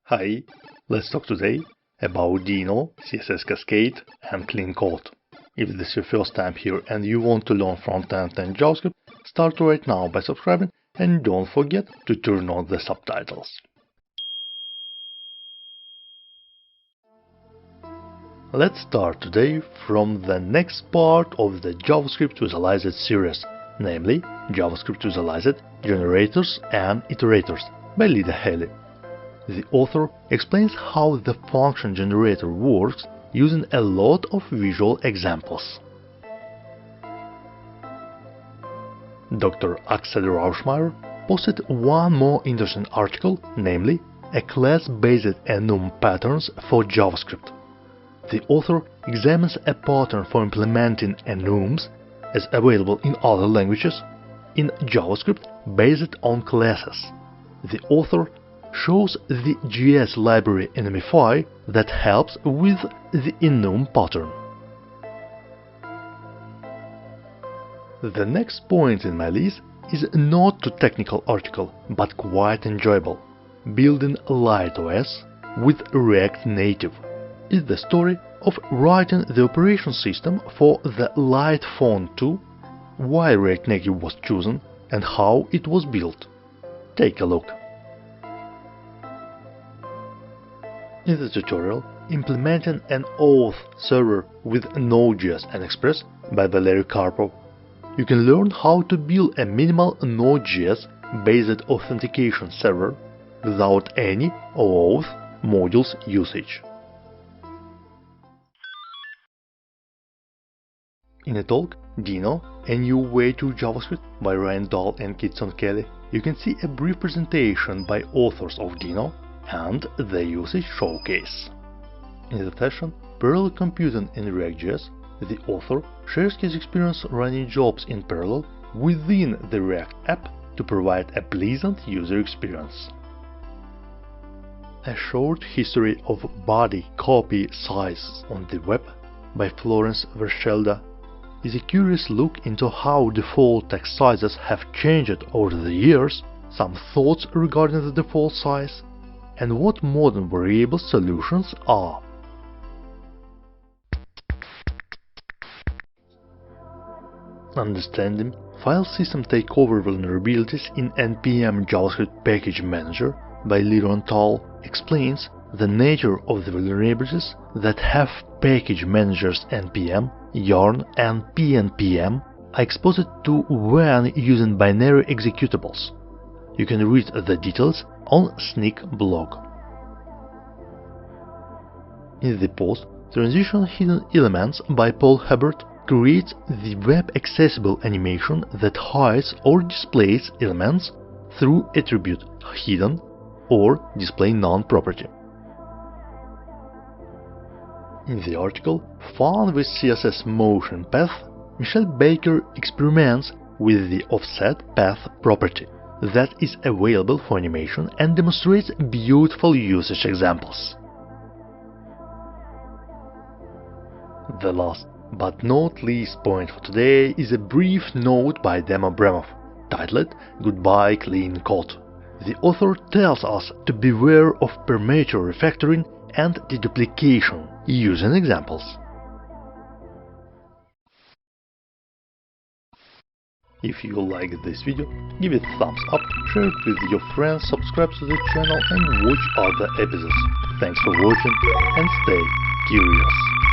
Hi, let's talk today about Deno, CSS Cascade and clean code. If this is your first time here and you want to learn front-end and JavaScript, start right now by subscribing and don't forget to turn on the subtitles. Let's start today from the next part of the JavaScript Visualized series, namely JavaScript Visualized Generators and Iterators by Lida Haley. The author explains how the function generator works using a lot of visual examples. Dr. Axel Rauschmeier posted one more interesting article, namely a class-based enum patterns for JavaScript. The author examines a pattern for implementing enums, as available in other languages, in JavaScript based on classes. The author shows the JS library enumify that helps with the enum pattern. The next point in my list is not too technical article, but quite enjoyable. Building LightOS with React Native is the story of writing the operation system for the Light Phone 2, why React Native was chosen and how it was built. Take a look. In the tutorial, implementing an auth server with Node.js and Express by Valery Karpov, you can learn how to build a minimal Node.js based authentication server without any OAuth modules usage. In a talk, Deno, A New Way to JavaScript by Ryan Dahl and Kitson Kelly, you can see a brief presentation by authors of Deno and the usage showcase. In the session Parallel Computing in React.js, the author shares his experience running jobs in parallel within the React app to provide a pleasant user experience. A Short History of Body Copy Sizes on the Web by Florence Verschelda is a curious look into how default text sizes have changed over the years, some thoughts regarding the default size, and what modern variable solutions are. Understanding file system takeover vulnerabilities in npm JavaScript Package Manager by Liron Tal explains the nature of the vulnerabilities that have package managers npm, yarn and pnpm are exposed to when using binary executables. You can read the details on Sneak blog. In the post, Transition Hidden Elements by Paul Hubbard creates the web-accessible animation that hides or displays elements through attribute hidden or display none property. In the article Fun with CSS Motion Path, Michelle Baker experiments with the offset path property that is available for animation and demonstrates beautiful usage examples. The last but not least point for today is a brief note by Demo Bremov, titled Goodbye Clean Code. The author tells us to beware of premature refactoring and deduplication using examples. If you liked this video, give it a thumbs up, share it with your friends, subscribe to the channel and watch other episodes. Thanks for watching and stay curious.